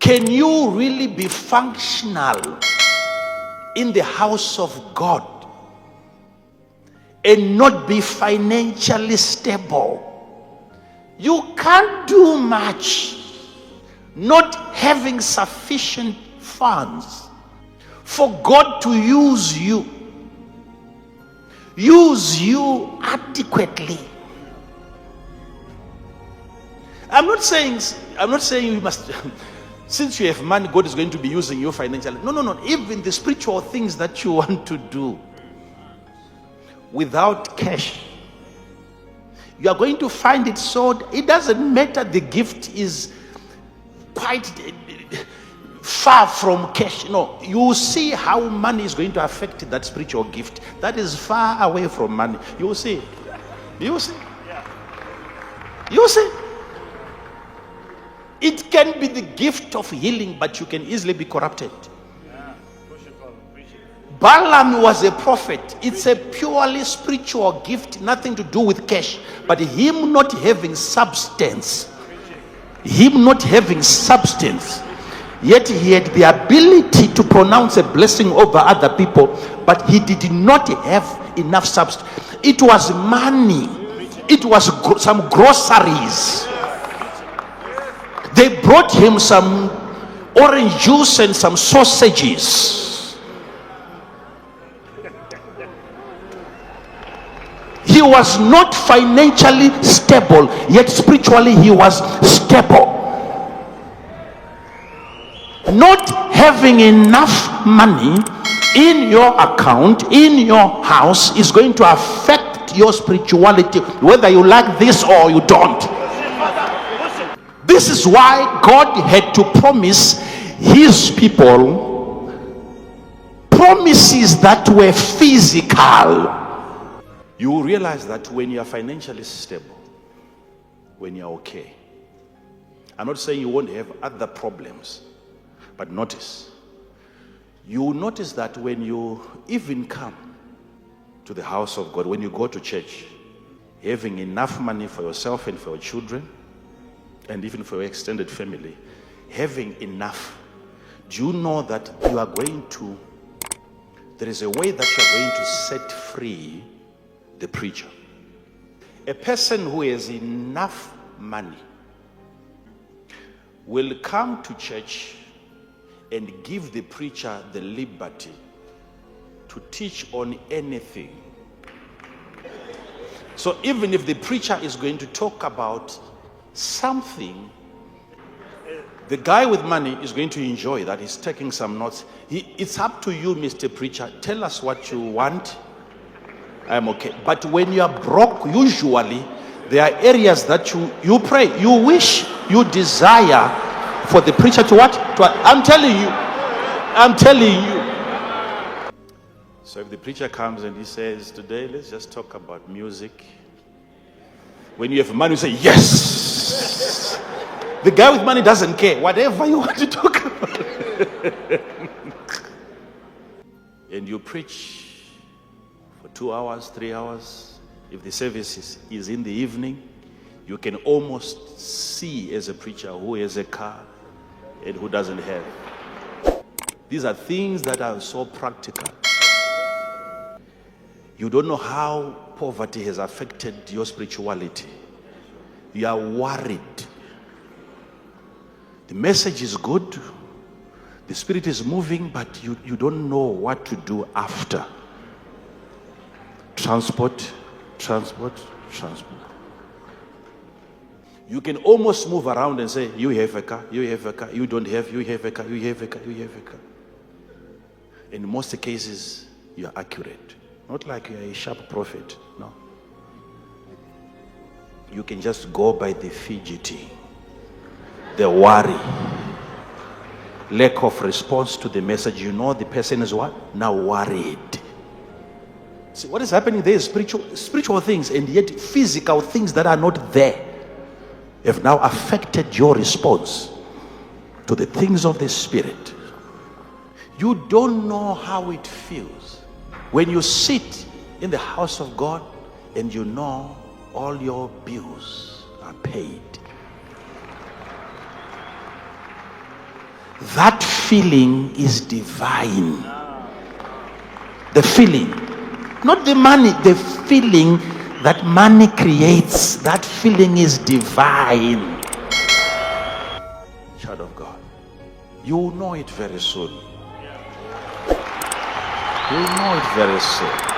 Can you really be functional in the house of God and not be financially stable? You can't do much not having sufficient funds for God to use you adequately. I'm not saying you must since you have money, God is going to be using you financially. No. Even the spiritual things that you want to do without cash, you are going to find it so, it doesn't matter the gift is quite far from cash. No, you will see how money is going to affect that spiritual gift that is far away from money. You will see. It can be the gift of healing, but you can easily be corrupted. Balaam was a prophet. It's a purely spiritual gift, nothing to do with cash. But him not having substance, yet he had the ability to pronounce a blessing over other people, but he did not have enough substance. It was money. It was some groceries. They brought him some orange juice and some sausages. He was not financially stable, yet spiritually he was stable. Not having enough money in your account, in your house, is going to affect your spirituality, whether you like this or you don't. This is why God had to promise his people promises that were physical. You will realize that when you are financially stable, when you are okay, I'm not saying you won't have other problems, but you will notice that when you even come to the house of God, when you go to church, having enough money for yourself and for your children, and even for your extended family, having enough, do you know that there is a way that you are going to set free the preacher? A person who has enough money will come to church and give the preacher the liberty to teach on anything. So even if the preacher is going to talk about something, the guy with money is going to enjoy that. He's taking some notes. It's up to you, Mr. Preacher. Tell us what you want. I'm okay. But when you are broke, usually there are areas that you pray, you wish, you desire for the preacher to what? I'm telling you. So if the preacher comes and he says, today let's just talk about music. When you have money, you say, yes. The guy with money doesn't care. Whatever you want to talk about. And you preach for 2 hours, 3 hours. If the service is in the evening, you can almost see as a preacher who has a car and who doesn't have. These are things that are so practical. You don't know how poverty has affected your spirituality. You are worried. The message is good. The spirit is moving, but you don't know what to do after. Transport. You can almost move around and say, you have a car, you have a car, you don't have, you have a car, you have a car, you have a car. In most cases, you are accurate. Not like you are a sharp prophet, no. You can just go by the fidgety, the worry, lack of response to the message. You know the person is what? Now worried. See, what is happening there is spiritual things, and yet physical things that are not there have now affected your response to the things of the spirit. You don't know how it feels when you sit in the house of God and you know all your bills are paid. That feeling is divine. The feeling, not the money, the feeling that money creates, that feeling is divine. Child of God, you will know it very soon. You will know it very soon.